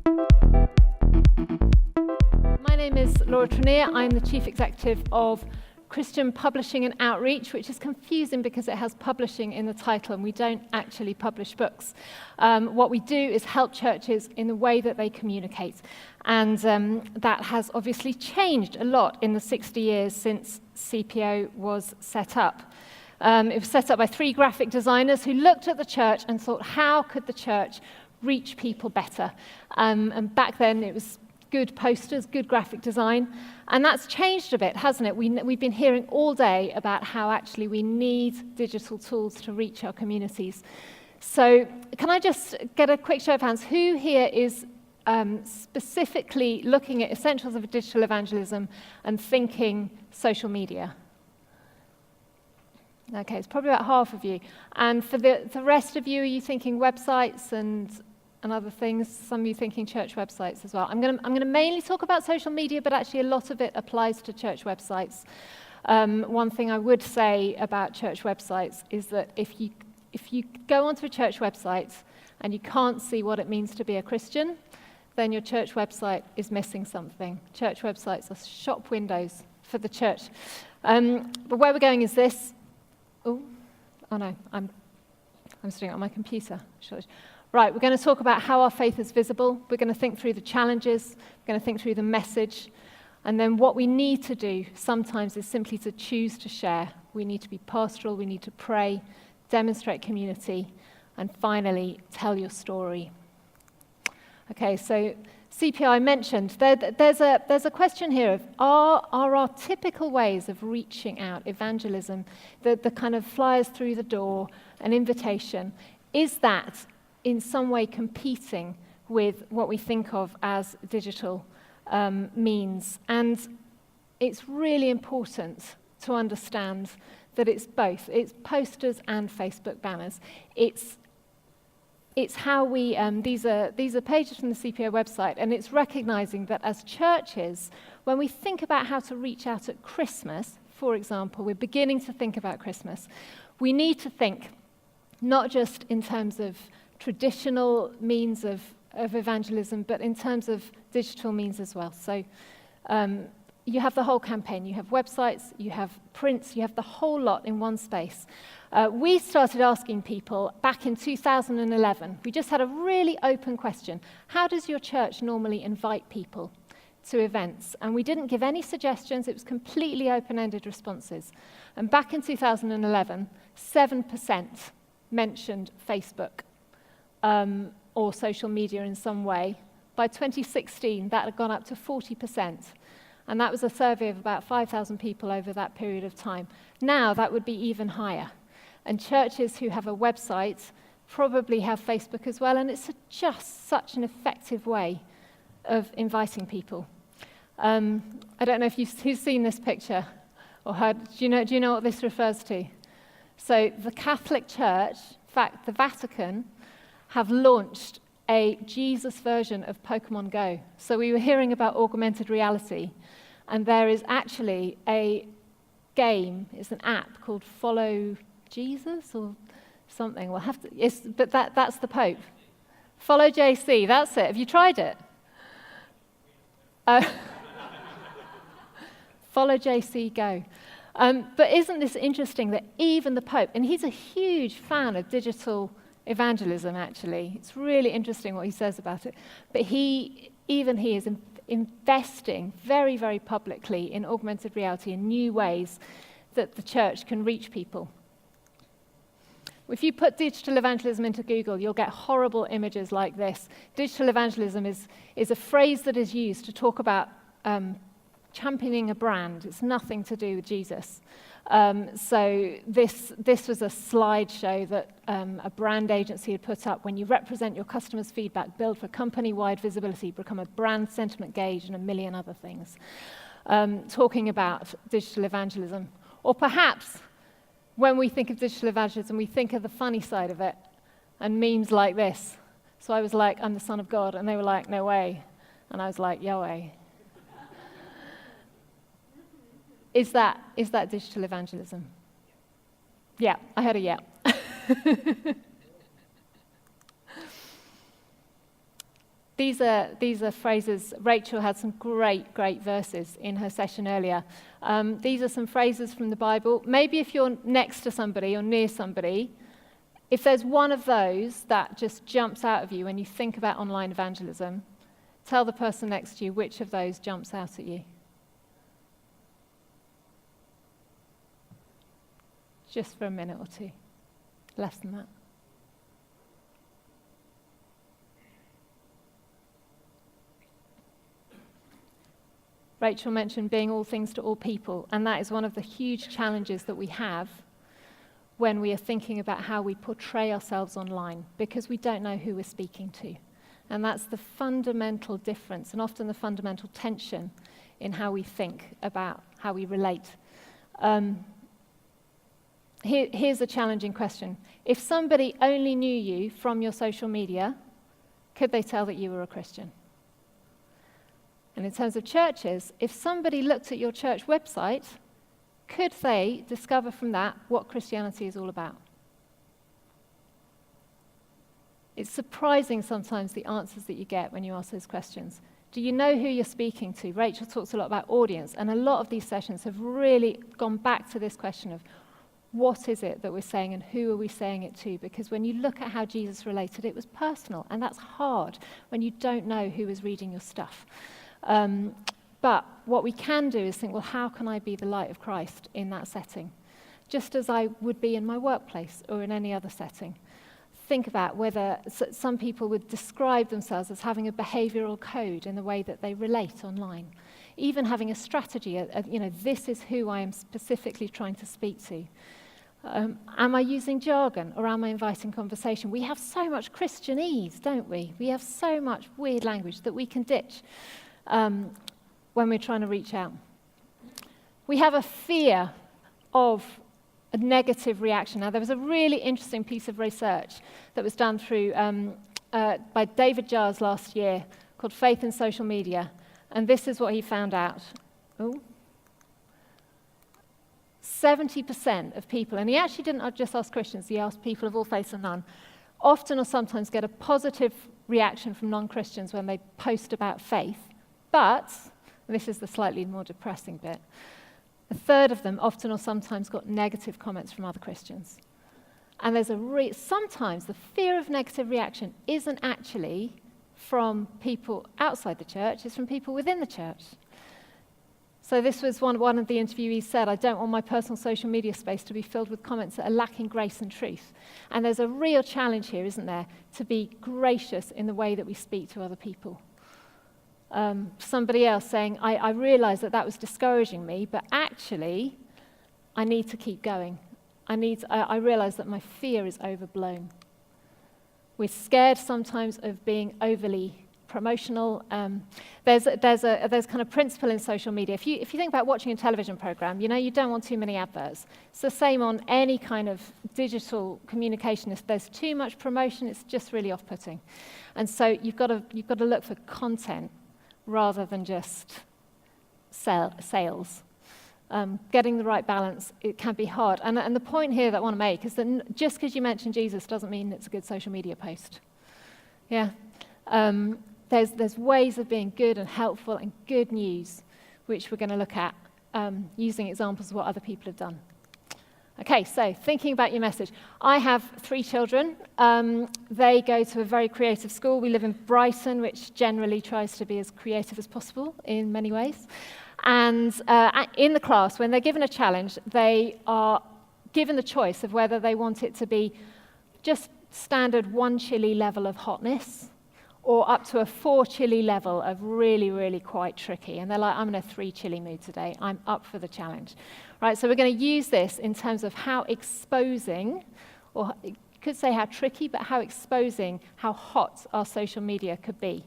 My name is Treneer. I'm the Chief Executive of Christian Publishing and Outreach, which is confusing because it has publishing in the title and we don't actually publish books. What we do is help churches in the way that they communicate. And that has obviously changed a lot in the 60 years since CPO was set up. It was set up by 3 graphic designers who looked at the church and thought, how could the church reach people better? And back then it was good posters, good graphic design, and that's changed a bit, hasn't it? We've been hearing all day about how actually we need digital tools to reach our communities. So can I just get a quick show of hands? Who here is specifically looking at essentials of digital evangelism and thinking social media? Okay, it's probably about half of you. And for the rest of you, are you thinking websites and other things? Some of you thinking church websites as well. I'm going to mainly talk about social media, but actually a lot of it applies to church websites. One thing I would say about church websites is that if you go onto a church website and you can't see what it means to be a Christian, then your church website is missing something. Church websites are shop windows for the church. But where we're going is this. Oh no, I'm sitting on my computer. Right, we're going to talk about how our faith is visible. We're going to think through the challenges. We're going to think through the message. And then what we need to do sometimes is simply to choose to share. We need to be pastoral. We need to pray, demonstrate community, and finally, tell your story. Okay, so CPI I mentioned. There's a question here of, are our typical ways of reaching out, evangelism, the kind of flyers through the door, an invitation, is that in some way competing with what we think of as digital means? And it's really important to understand that it's both. It's posters and Facebook banners. It's how we, these are pages from the CPO website, and it's recognizing that as churches, when we think about how to reach out at Christmas, for example, we're beginning to think about Christmas, we need to think not just in terms of traditional means of evangelism, but in terms of digital means as well. So you have the whole campaign. You have websites, you have prints, you have the whole lot in one space. We started asking people back in 2011. We just had a really open question. How does your church normally invite people to events? And we didn't give any suggestions. It was completely open-ended responses. And back in 2011, 7% mentioned Facebook. Or social media in some way. By 2016, that had gone up to 40%. And that was a survey of about 5,000 people over that period of time. Now, that would be even higher. And churches who have a website probably have Facebook as well, and it's just such an effective way of inviting people. I don't know if who's seen this picture or heard. Do you know what this refers to? So the Catholic Church, in fact, the Vatican, have launched a Jesus version of Pokemon Go. So we were hearing about augmented reality, and there is actually a game, it's an app called Follow Jesus or something. We'll have to, but that's the Pope. Follow JC, that's it. Have you tried it? Follow JC Go. But isn't this interesting that even the Pope, and he's a huge fan of digital evangelism, actually. It's really interesting what he says about it. But he is investing very, very publicly in augmented reality in new ways that the church can reach people. If you put digital evangelism into Google, you'll get horrible images like this. Digital evangelism is a phrase that is used to talk about championing a brand. It's nothing to do with Jesus. So this was a slideshow that a brand agency had put up. When you represent your customers' feedback, build for company-wide visibility, become a brand sentiment gauge, and a million other things. Talking about digital evangelism. Or perhaps when we think of digital evangelism, we think of the funny side of it and memes like this. So I was like, I'm the Son of God, and they were like, no way. And I was like, Yahweh. Is that digital evangelism? Yeah, I heard a yeah. these are phrases. Rachel had some great verses in her session earlier. These are some phrases from the Bible. Maybe if you're next to somebody or near somebody, if there's one of those that just jumps out of you when you think about online evangelism, tell the person next to you which of those jumps out at you. Just for a minute or two. Less than that. Rachel mentioned being all things to all people, and that is one of the huge challenges that we have when we are thinking about how we portray ourselves online, because we don't know who we're speaking to. And that's the fundamental difference, and often the fundamental tension in how we think about how we relate. Here's a challenging question. If somebody only knew you from your social media, could they tell that you were a Christian? And in terms of churches, if somebody looked at your church website, could they discover from that what Christianity is all about? It's surprising sometimes the answers that you get when you ask those questions. Do you know who you're speaking to? Rachel talks a lot about audience, and a lot of these sessions have really gone back to this question of what is it that we're saying and who are we saying it to? Because when you look at how Jesus related, it was personal, and that's hard when you don't know who is reading your stuff. But what we can do is think, well, how can I be the light of Christ in that setting? Just as I would be in my workplace or in any other setting. Think about whether some people would describe themselves as having a behavioral code in the way that they relate online. Even having a strategy, this is who I am specifically trying to speak to. Am I using jargon or am I inviting conversation? We have so much Christianese, don't we? We have so much weird language that we can ditch when we're trying to reach out. We have a fear of a negative reaction. Now, there was a really interesting piece of research that was done through by David Jars last year called Faith in Social Media, and this is what he found out. 70% of people, and he actually didn't just ask Christians, he asked people of all faiths and none, often or sometimes get a positive reaction from non-Christians when they post about faith, but, and this is the slightly more depressing bit, a third of them often or sometimes got negative comments from other Christians. And there's sometimes the fear of negative reaction isn't actually from people outside the church, it's from people within the church. So this was one of the interviewees said, I don't want my personal social media space to be filled with comments that are lacking grace and truth. And there's a real challenge here, isn't there, to be gracious in the way that we speak to other people. Somebody else saying, I realized that was discouraging me, but actually, I need to keep going. I realize that my fear is overblown. We're scared sometimes of being overly promotional. There's kind of principle in social media. If you think about watching a television program, you don't want too many adverts. It's the same on any kind of digital communication. If there's too much promotion, it's just really off-putting. And so you've got to look for content rather than just sales. Getting the right balance, it can be hard. And the point here that I want to make is that just because you mention Jesus doesn't mean it's a good social media post. Yeah. There's ways of being good and helpful and good news, which we're going to look at using examples of what other people have done. Okay, so thinking about your message. I have 3 children. They go to a very creative school. We live in Brighton, which generally tries to be as creative as possible in many ways. And in the class, when they're given a challenge, they are given the choice of whether they want it to be just standard 1 chili level of hotness or up to a 4 chili level of really, really quite tricky. And they're like, I'm in a 3 chili mood today. I'm up for the challenge. Right, so we're going to use this in terms of how exposing, or you could say how tricky, but how exposing, how hot our social media could be.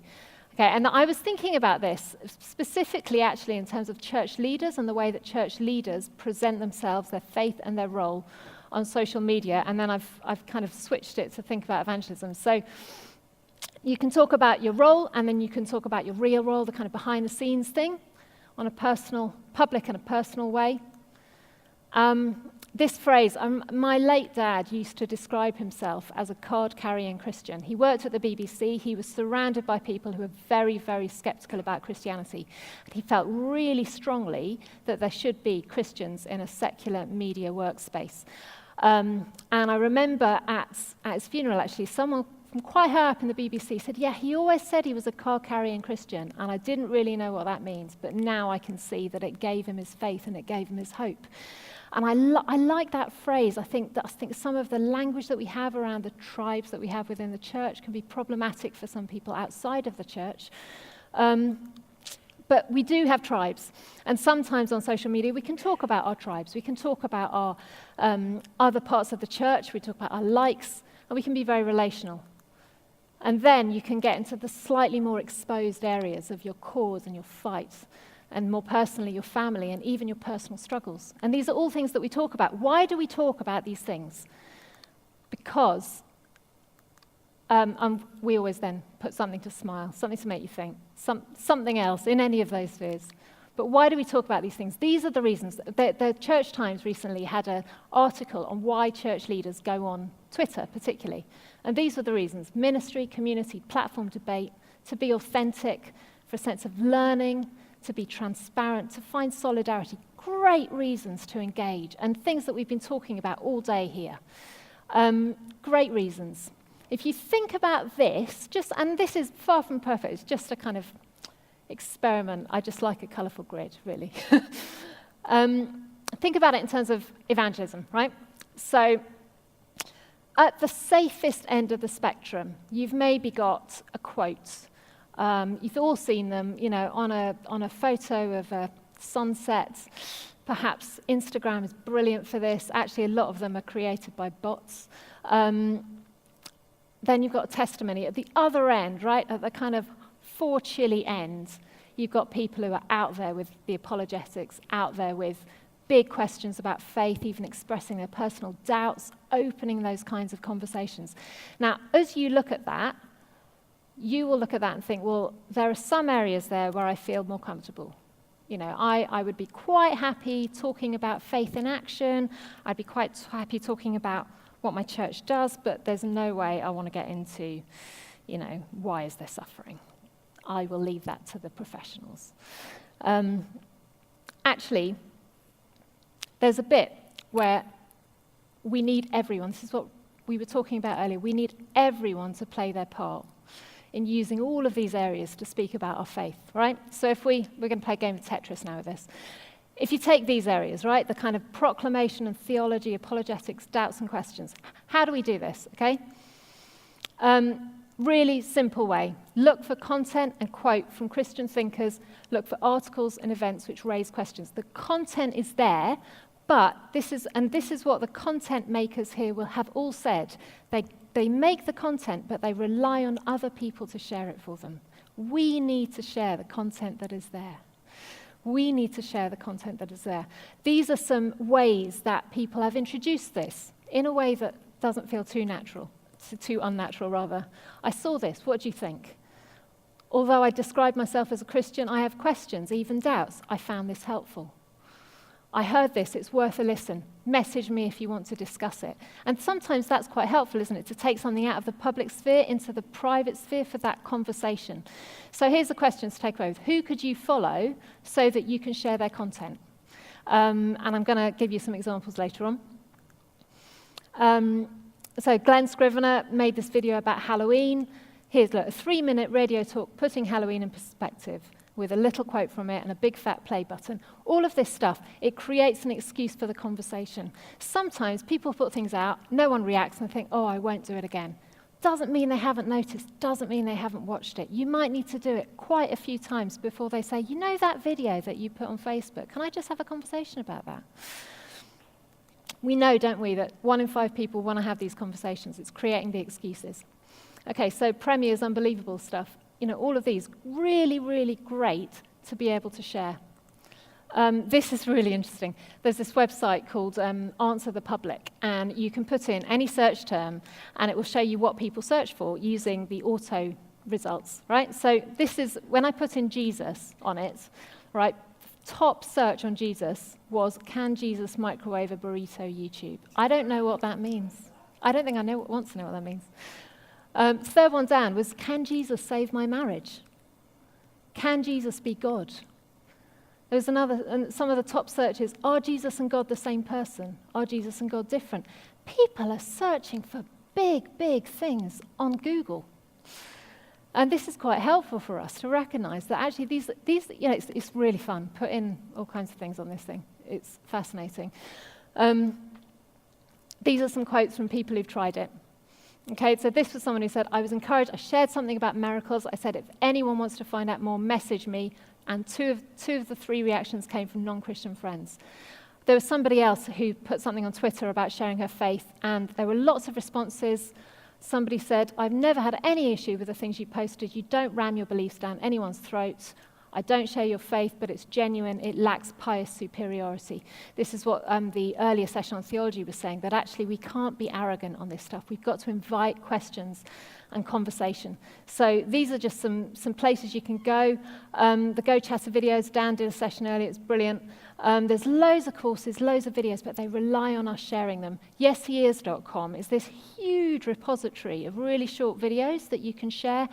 Okay, and I was thinking about this specifically actually in terms of church leaders and the way that church leaders present themselves, their faith and their role on social media, and then I've kind of switched it to think about evangelism. So you can talk about your role, and then you can talk about your real role, the kind of behind-the-scenes thing, on a personal, public and a personal way. this phrase, my late dad used to describe himself as a card-carrying Christian. He worked at the BBC. He was surrounded by people who were very, very skeptical about Christianity. And he felt really strongly that there should be Christians in a secular media workspace. And I remember at his funeral, actually, someone from quite high up in the BBC said, yeah, he always said he was a card-carrying Christian, and I didn't really know what that means, but now I can see that it gave him his faith and it gave him his hope. And I like that phrase. I think some of the language that we have around the tribes that we have within the church can be problematic for some people outside of the church. But we do have tribes. And sometimes on social media, we can talk about our tribes. We can talk about our other parts of the church. We talk about our likes, and we can be very relational. And then you can get into the slightly more exposed areas of your cause and your fight, and more personally, your family, and even your personal struggles. And these are all things that we talk about. Why do we talk about these things? Because we always then put something to smile, something to make you think, something else in any of those spheres. But why do we talk about these things? These are the reasons. The Church Times recently had an article on why church leaders go on Twitter, particularly. And these are the reasons: ministry, community, platform debate, to be authentic, for a sense of learning, to be transparent, to find solidarity. Great reasons to engage, and things that we've been talking about all day here. Great reasons. If you think about this, and this is far from perfect, it's just a kind of experiment. I just like a colourful grid, really. Think about it in terms of evangelism, right? So at the safest end of the spectrum, you've maybe got a quote. You've all seen them, on a photo of a sunset. Perhaps Instagram is brilliant for this. Actually, a lot of them are created by bots. Then you've got a testimony. At the other end, right, at the kind of for chilly end, you've got people who are out there with the apologetics, out there with big questions about faith, even expressing their personal doubts, opening those kinds of conversations. Now, as you look at that, you will look at that and think, well, there are some areas there where I feel more comfortable. I would be quite happy talking about faith in action. I'd be quite happy talking about what my church does, but there's no way I want to get into, why is there suffering? I will leave that to the professionals. Actually, there's a bit where we need everyone. This is what we were talking about earlier. We need everyone to play their part in using all of these areas to speak about our faith, right? So if we're going to play a game of Tetris now with this. If you take these areas, right, the kind of proclamation and theology, apologetics, doubts and questions, how do we do this, okay? Really simple way. Look for content and quote from Christian thinkers. Look for articles and events which raise questions. The content is there, but this is what the content makers here will have all said. They make the content, but they rely on other people to share it for them. We need to share the content that is there. We need to share the content that is there. These are some ways that people have introduced this in a way that doesn't feel too natural, too unnatural rather. I saw this, what do you think? Although I describe myself as a Christian, I have questions, even doubts. I found this helpful. I heard this, it's worth a listen. Message me if you want to discuss it. And sometimes that's quite helpful, isn't it, to take something out of the public sphere into the private sphere for that conversation. So here's the question to take away with. Who could you follow so that you can share their content? And I'm going to give you some examples later on. So Glenn Scrivener made this video about Halloween. Here's a 3-minute radio talk putting Halloween in perspective, with a little quote from it and a big fat play button. All of this stuff, it creates an excuse for the conversation. Sometimes people put things out, no one reacts and think, oh, I won't do it again. Doesn't mean they haven't noticed, doesn't mean they haven't watched it. You might need to do it quite a few times before they say, that video that you put on Facebook, can I just have a conversation about that? We know, don't we, that 1 in 5 people want to have these conversations. It's creating the excuses. Okay, so Premier's unbelievable stuff. All of these, really, really great to be able to share. This is really interesting. There's this website called Answer the Public, and you can put in any search term, and it will show you what people search for using the auto results, right? So this is, when I put in Jesus on it, right, top search on Jesus was, can Jesus microwave a burrito YouTube? I don't know what that means. I don't think I want to know what that means. Third one down was, can Jesus save my marriage? Can Jesus be God? There was and some of the top searches, are Jesus and God the same person? Are Jesus and God different? People are searching for big, big things on Google. And this is quite helpful for us to recognize that actually these it's really fun. Put in all kinds of things on this thing. It's fascinating. These are some quotes from people who've tried it. Okay, so this was someone who said, I was encouraged, I shared something about miracles. I said, if anyone wants to find out more, message me. And two of the three reactions came from non-Christian friends. There was somebody else who put something on Twitter about sharing her faith, and there were lots of responses. Somebody said, I've never had any issue with the things you posted. You don't ram your beliefs down anyone's throats. I don't share your faith, but it's genuine. It lacks pious superiority. This is what the earlier session on theology was saying, that actually we can't be arrogant on this stuff. We've got to invite questions and conversation. So these are just some places you can go. The Go Chatter videos, Dan did a session earlier, it's brilliant. There's loads of courses, loads of videos, but they rely on us sharing them. YesHeIs.com is this huge repository of really short videos that you can share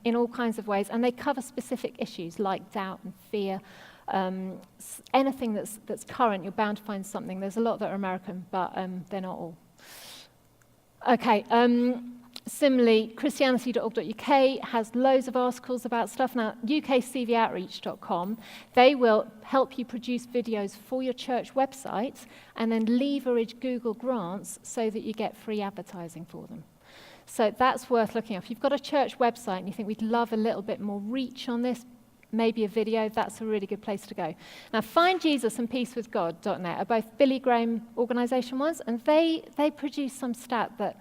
in all kinds of ways, and they cover specific issues like doubt and fear. Anything that's current, you're bound to find something. There's a lot that are American, but they're not all. Okay, similarly, Christianity.org.uk has loads of articles about stuff. Now, UKCVOutreach.com, they will help you produce videos for your church website and then leverage Google grants so that you get free advertising for them. So that's worth looking at. If you've got a church website and you think we'd love a little bit more reach on this, maybe a video, that's a really good place to go. Now, Find Jesus and PeaceWithGod.net are both Billy Graham organisation ones, and they produced some stat that,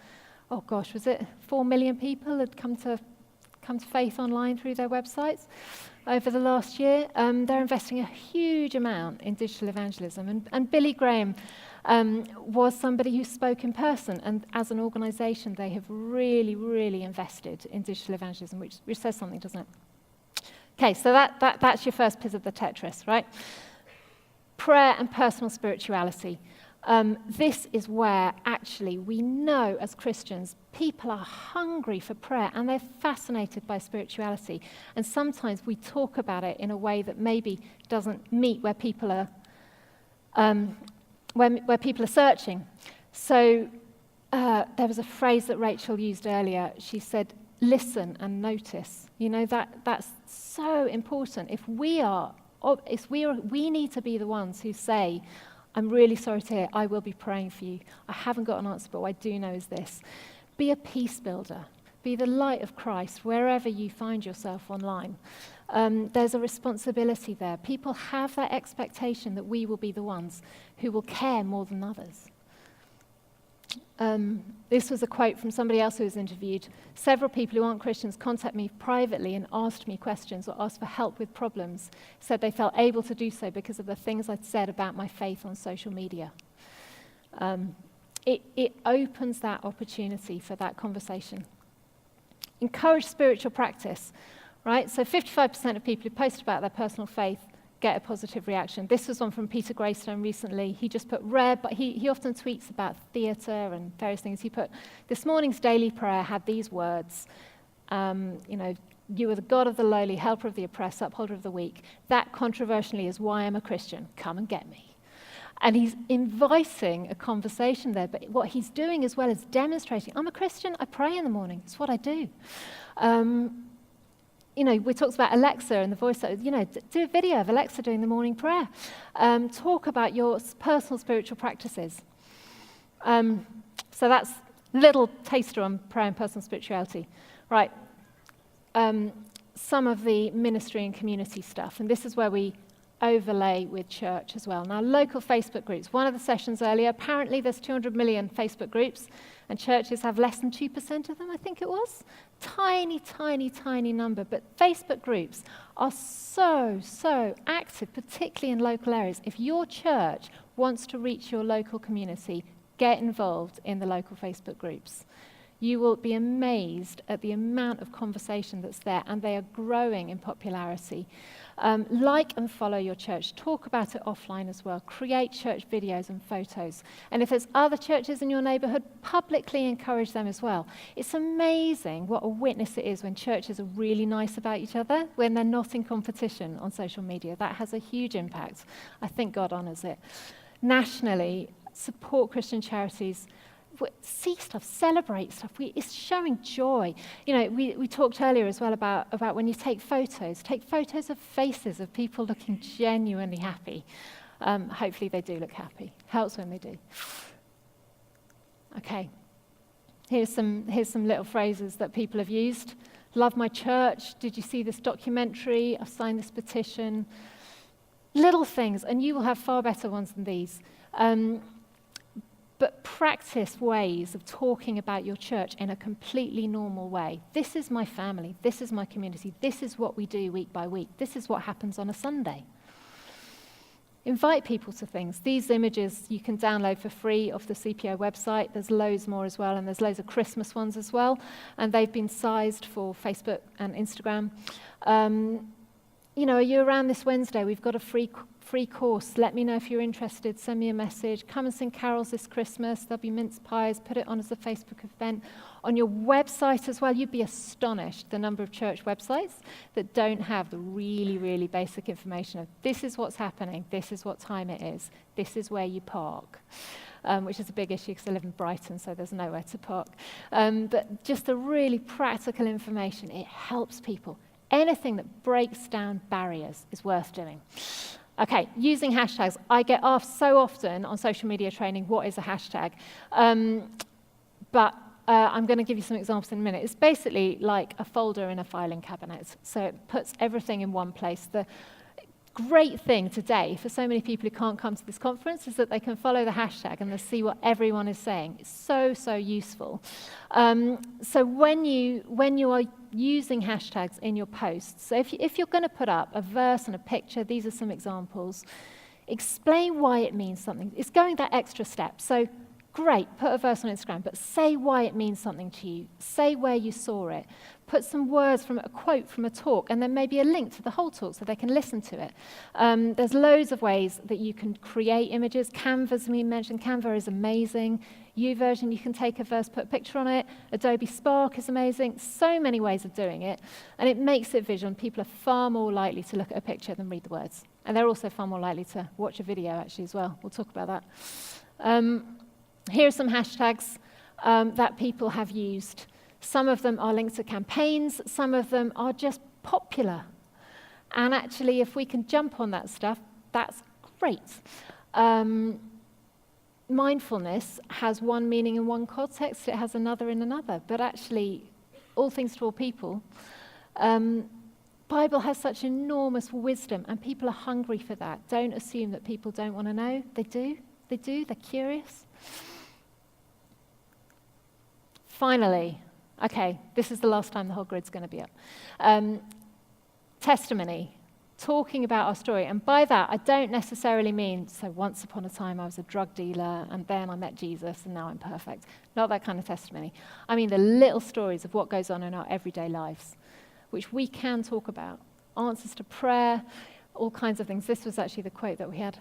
oh gosh, was it 4 million people had come to faith online through their websites over the last year. They're investing a huge amount in digital evangelism, and Billy Graham was somebody who spoke in person, and as an organisation, they have really, really invested in digital evangelism, which says something, doesn't it? Okay, so that's your first piece of the Tetris, right? Prayer and personal spirituality. This is where, actually, we know as Christians, people are hungry for prayer, and they're fascinated by spirituality. And sometimes we talk about it in a way that maybe doesn't meet where people are where people are searching. So there was a phrase that Rachel used earlier. She said, listen and notice. You know, that's so important. We need to be the ones who say, I'm really sorry to hear, I will be praying for you. I haven't got an answer, but what I do know is this. Be a peace builder. Be the light of Christ wherever you find yourself online. There's a responsibility there. People have that expectation that we will be the ones who will care more than others. This was a quote from somebody else who was interviewed. Several people who aren't Christians contact me privately and asked me questions or asked for help with problems. Said they felt able to do so because of the things I'd said about my faith on social media. It opens that opportunity for that conversation. Encourage spiritual practice, right? So 55% of people who post about their personal faith get a positive reaction. This was one from Peter Greystone recently. He just put rare, but he often tweets about theatre and various things. He put, this morning's daily prayer had these words, you are the God of the lowly, helper of the oppressed, upholder of the weak. That controversially is why I'm a Christian. Come and get me. And he's inviting a conversation there, but what he's doing as well is demonstrating, I'm a Christian, I pray in the morning, it's what I do. We talked about Alexa and the voice, do a video of Alexa doing the morning prayer. Talk about your personal spiritual practices. So that's a little taster on prayer and personal spirituality. Right, some of the ministry and community stuff, and this is where we overlay with church as well. Now, local Facebook groups. One of the sessions earlier, apparently there's 200 million Facebook groups, and churches have less than 2% of them, I think it was. Tiny, tiny, tiny number. But Facebook groups are so active, particularly in local areas. If your church wants to reach your local community, get involved in the local Facebook groups. You will be amazed at the amount of conversation that's there, and they are growing in popularity. Like and follow your church. Talk about it offline as well. Create church videos and photos. And if there's other churches in your neighborhood, publicly encourage them as well. It's amazing what a witness it is when churches are really nice about each other, when they're not in competition on social media. That has a huge impact. I think God honors it. Nationally, support Christian charities. See stuff, celebrate stuff. It's showing joy. We talked earlier as well about when you take photos of faces of people looking genuinely happy. Hopefully they do look happy. Helps when they do. Okay. Here's some little phrases that people have used. Love my church. Did you see this documentary? I've signed this petition. Little things, and you will have far better ones than these. But practice ways of talking about your church in a completely normal way. This is my family. This is my community. This is what we do week by week. This is what happens on a Sunday. Invite people to things. These images you can download for free off the CPO website. There's loads more as well, and there's loads of Christmas ones as well. And they've been sized for Facebook and Instagram. Are you around this Wednesday? We've got a free course. Let me know if you're interested. Send me a message. Come and sing carols this Christmas. There'll be mince pies. Put it on as a Facebook event. On your website as well, you'd be astonished the number of church websites that don't have the really, really basic information of this is what's happening, this is what time it is, this is where you park. Which is a big issue because I live in Brighton, so there's nowhere to park. But just the really practical information, it helps people. Anything that breaks down barriers is worth doing. Okay, using hashtags. I get asked so often on social media training, what is a hashtag? But I'm going to give you some examples in a minute. It's basically like a folder in a filing cabinet. So it puts everything in one place. The great thing today for so many people who can't come to this conference is that they can follow the hashtag and they'll see what everyone is saying. It's so useful. So when you are using hashtags in your posts, so if you're going to put up a verse and a picture, these are some examples, explain why it means something. It's going that extra step. So great, put a verse on Instagram, but say why it means something to you. Say where you saw it. Put some words from a quote from a talk, and then maybe a link to the whole talk so they can listen to it. There's loads of ways that you can create images. Canva's we mentioned. Canva is amazing. YouVersion, you can take a verse, put a picture on it. Adobe Spark is amazing. So many ways of doing it, and it makes it visual, and people are far more likely to look at a picture than read the words. And they're also far more likely to watch a video, actually, as well. We'll talk about that. Here are some hashtags that people have used. Some of them are linked to campaigns. Some of them are just popular. And actually, if we can jump on that stuff, that's great. Mindfulness has one meaning in one context. It has another in another. But actually, all things to all people. Bible has such enormous wisdom, and people are hungry for that. Don't assume that people don't want to know. They do. They do. They're curious. Finally, okay, this is the last time the whole grid's going to be up. Testimony, talking about our story. And by that, I don't necessarily mean, so once upon a time I was a drug dealer, and then I met Jesus, and now I'm perfect. Not that kind of testimony. I mean the little stories of what goes on in our everyday lives, which we can talk about. Answers to prayer, all kinds of things. This was actually the quote that we had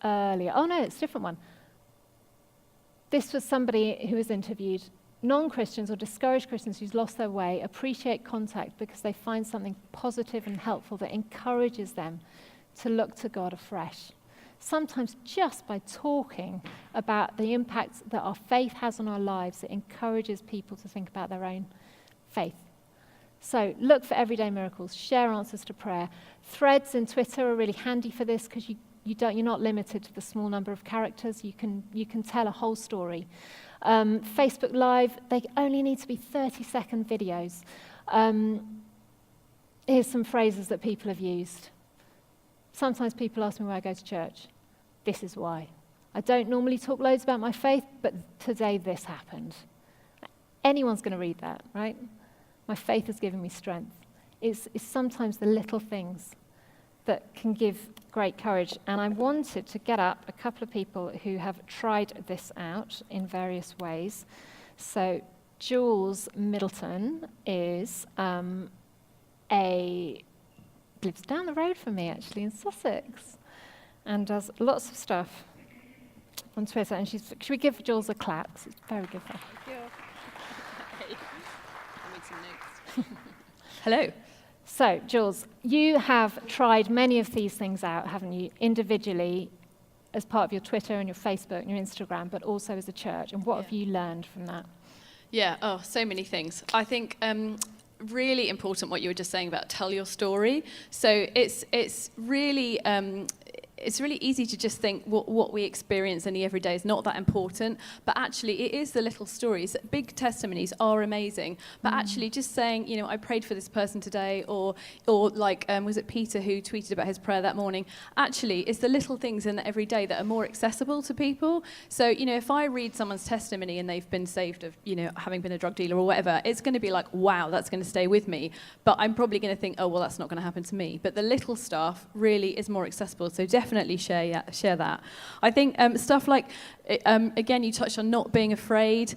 earlier. Oh no, it's a different one. This was somebody who was interviewed. Non-Christians or discouraged Christians who's lost their way appreciate contact because they find something positive and helpful that encourages them to look to God afresh. Sometimes just by talking about the impact that our faith has on our lives, it encourages people to think about their own faith. So look for everyday miracles, share answers to prayer. Threads in Twitter are really handy for this because you're not limited to the small number of characters. You can tell a whole story. Facebook Live, they only need to be 30-second videos. Here's some phrases that people have used. Sometimes people ask me where I go to church. This is why. I don't normally talk loads about my faith, but today this happened. Anyone's going to read that, right? My faith has given me strength. It's sometimes the little things that can give great courage. And I wanted to get up a couple of people who have tried this out in various ways. So Jules Middleton is lives down the road from me, actually, in Sussex, and does lots of stuff on Twitter. And should we give Jules a clap? 'Cause it's very good for her. Thank you. Hey. I made some notes. Hello. So, Jules, you have tried many of these things out, haven't you, individually, as part of your Twitter and your Facebook and your Instagram, but also as a church. And what have you learned from that? Yeah, so many things. I think really important what you were just saying about tell your story. So it's really easy to just think what we experience in the everyday is not that important, but actually it is the little stories. Big testimonies are amazing, but actually just saying, I prayed for this person today, or like, was it Peter who tweeted about his prayer that morning? Actually, it's the little things in the everyday that are more accessible to people. So, if I read someone's testimony and they've been saved of, having been a drug dealer or whatever, it's going to be like, wow, that's going to stay with me. But I'm probably going to think, oh, well, that's not going to happen to me. But the little stuff really is more accessible. So definitely share that. I think stuff like, again, you touched on not being afraid.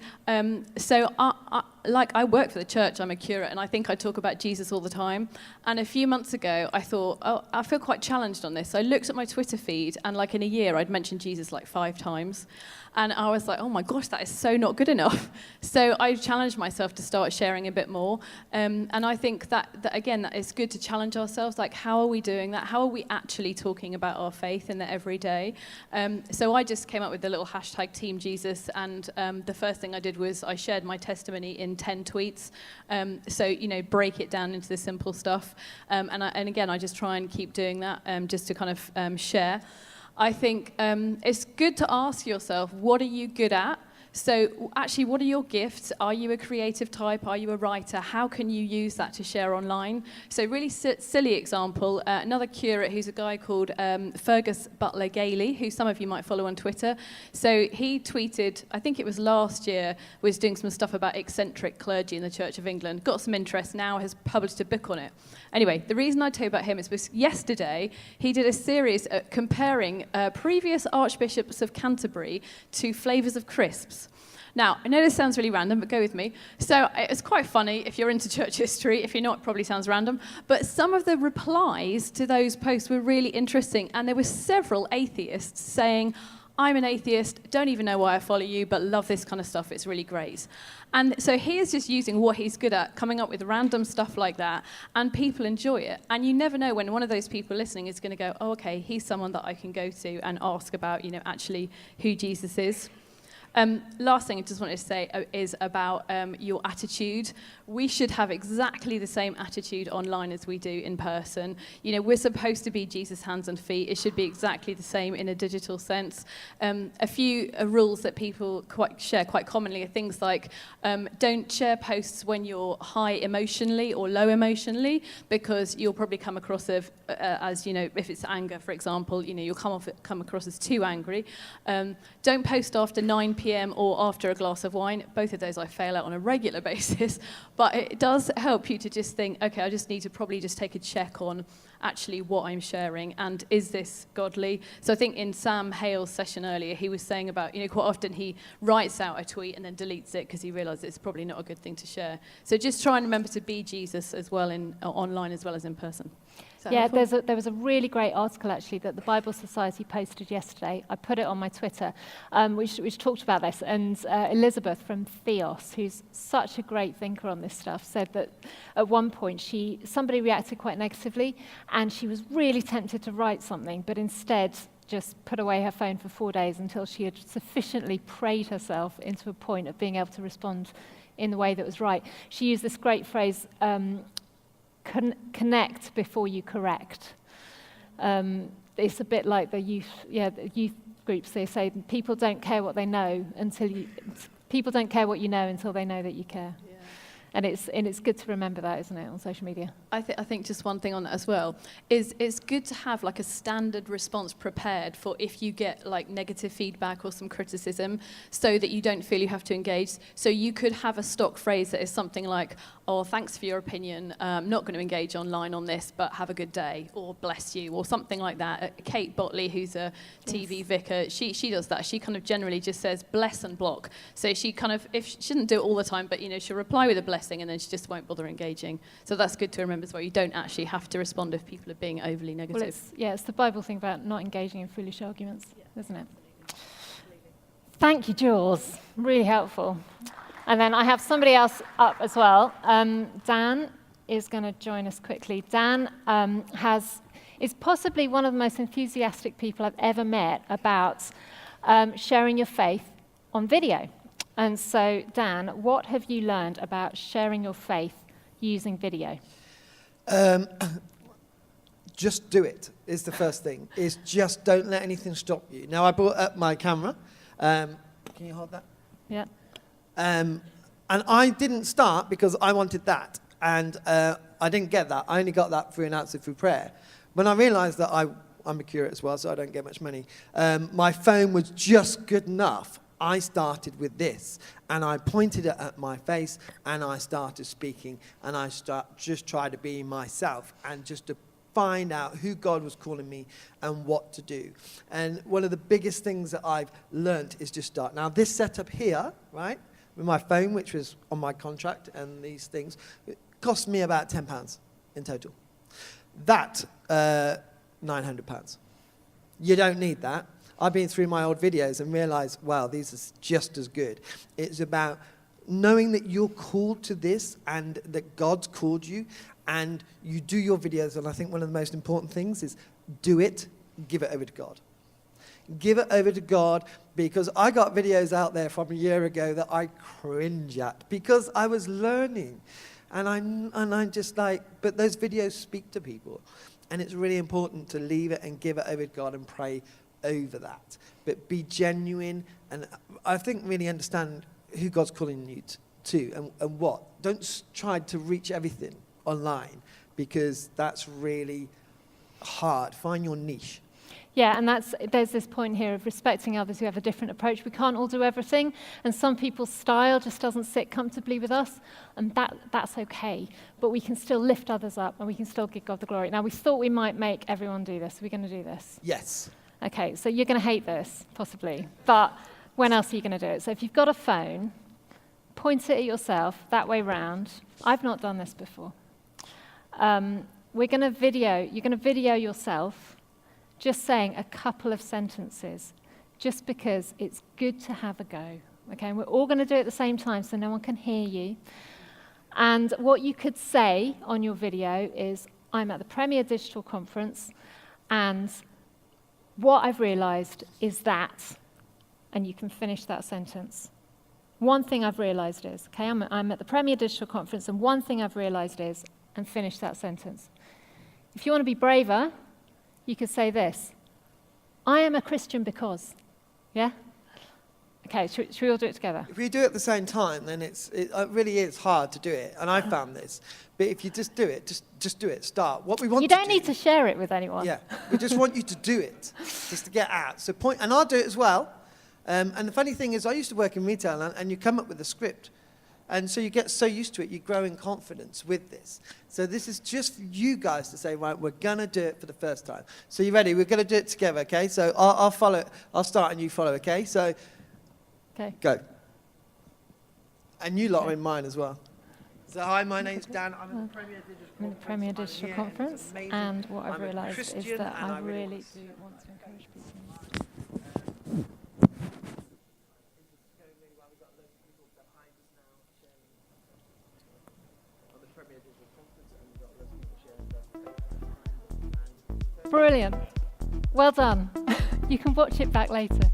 So I work for the church, I'm a curate, and I think I talk about Jesus all the time. And a few months ago, I thought, I feel quite challenged on this. So I looked at my Twitter feed, and like in a year, I'd mentioned Jesus like 5 times. And I was like, oh my gosh, that is so not good enough. So I challenged myself to start sharing a bit more. And I think that again, that it's good to challenge ourselves. Like, how are we doing that? How are we actually talking about our faith in the everyday? So I just came up with the little hashtag Team Jesus. And the first thing I did was I shared my testimony in 10 tweets. So, break it down into the simple stuff. And again, I just try and keep doing that just to kind of share. I think it's good to ask yourself, what are you good at? So actually, what are your gifts? Are you a creative type? Are you a writer? How can you use that to share online? So really silly example, another curate who's a guy called Fergus Butler Gailey, who some of you might follow on Twitter. So he tweeted, I think it was last year, was doing some stuff about eccentric clergy in the Church of England, got some interest, now has published a book on it. Anyway, the reason I tell you about him is because yesterday he did a series comparing previous archbishops of Canterbury to flavours of crisps. Now, I know this sounds really random, but go with me. So it's quite funny if you're into church history. If you're not, it probably sounds random. But some of the replies to those posts were really interesting. And there were several atheists saying, I'm an atheist, don't even know why I follow you, but love this kind of stuff. It's really great. And so he is just using what he's good at, coming up with random stuff like that, and people enjoy it. And you never know when one of those people listening is going to go, oh, okay, he's someone that I can go to and ask about, actually who Jesus is. Last thing I just wanted to say is about your attitude. We should have exactly the same attitude online as we do in person. We're supposed to be Jesus' hands and feet. It should be exactly the same in a digital sense. A few rules that people share quite commonly are things like don't share posts when you're high emotionally or low emotionally, because you'll probably come across as, if it's anger, for example, you'll come across as too angry. Don't post after 9 p.m. or after a glass of wine. Both of those I fail at on a regular basis. But it does help you to just think, okay, I just need to probably just take a check on actually what I'm sharing, and is this godly? So I think in Sam Hale's session earlier, he was saying about, quite often he writes out a tweet and then deletes it because he realizes it's probably not a good thing to share. So just try and remember to be Jesus as well online as well as in person. Yeah, there was a really great article, actually, that the Bible Society posted yesterday. I put it on my Twitter, which talked about this. And Elizabeth from Theos, who's such a great thinker on this stuff, said that at one point somebody reacted quite negatively, and she was really tempted to write something, but instead just put away her phone for 4 days until she had sufficiently prayed herself into a point of being able to respond in the way that was right. She used this great phrase, connect before you correct. It's a bit like the youth groups. They say people don't care what they know people don't care what you know until they know that you care. And it's good to remember that, isn't it, on social media? I think just one thing on that as well is it's good to have like a standard response prepared for if you get like negative feedback or some criticism, so that you don't feel you have to engage. So you could have a stock phrase that is something like, "Oh, thanks for your opinion. Not going to engage online on this, but have a good day," or "bless you," or something like that. Kate Botley, who's a TV vicar, she does that. She kind of generally just says bless and block. So she kind of, if she shouldn't do it all the time, but she'll reply with a blessing and then she just won't bother engaging. So that's good to remember as well. You don't actually have to respond if people are being overly negative. Well, it's the Bible thing about not engaging in foolish arguments, isn't it? Thank you, Jules. Really helpful. And then I have somebody else up as well. Dan is going to join us quickly. Dan is possibly one of the most enthusiastic people I've ever met about sharing your faith on video. And so, Dan, what have you learned about sharing your faith using video? Just do it is the first thing. Is just don't let anything stop you. Now, I brought up my camera. Can you hold that? Yeah. And I didn't start because I wanted that. And I didn't get that. I only got that through an answer through prayer. When I realized that I'm a curate as well, so I don't get much money, my phone was just good enough. I started with this, and I pointed it at my face, and I started speaking, and I just tried to be myself, and just to find out who God was calling me and what to do. And one of the biggest things that I've learnt is just start. Now, this setup here, right, with my phone, which was on my contract, and these things, it cost me about £10 in total. That, £900. You don't need that. I've been through my old videos and realized, wow, these are just as good. It's about knowing that you're called to this and that God's called you, and you do your videos. And I think one of the most important things is do it, give it over to God. Give it over to God, because I got videos out there from a year ago that I cringe at because I was learning. And I'm just like, but those videos speak to people. And it's really important to leave it and give it over to God and pray over that. But be genuine, and I think really understand who God's calling you to and what. Don't try to reach everything online, because that's really hard. Find your niche. Yeah, and there's this point here of respecting others who have a different approach. We can't all do everything, and some people's style just doesn't sit comfortably with us, and that's okay. But we can still lift others up, and we can still give God the glory. Now, we thought we might make everyone do this. Are we going to do this? Yes. Okay, so you're going to hate this, possibly. But when else are you going to do it? So if you've got a phone, point it at yourself that way round. I've not done this before. You're going to video yourself just saying a couple of sentences, just because it's good to have a go. Okay, and we're all going to do it at the same time so no one can hear you. And what you could say on your video is, I'm at the Premier Digital Conference, and what I've realized is that, and you can finish that sentence. One thing I've realized is, okay, I'm at the Premier Digital Conference, and one thing I've realized is, and finish that sentence. If you want to be braver, you could say this: I am a Christian because, yeah? Okay, should we all do it together? If we do it at the same time, then it really is hard to do it, and I found this. But if you just do it, just do it, start. What we want you to don't do, need to share it with anyone. Yeah, we just want you to do it, just to get out. So point, and I'll do it as well. And the funny thing is, I used to work in retail, and you come up with a script. And so you get so used to it, you grow in confidence with this. So this is just for you guys to say, right, we're going to do it for the first time. So you ready? We're going to do it together, okay? So I'll follow. I'll start and you follow, okay? So Okay. go. And you lot are in mine as well. So hi, my name's Dan. I'm at the Premier Digital Conference. And what I've realised is Christian, that and I I really really do want to encourage people. Brilliant. Well done. You can watch it back later.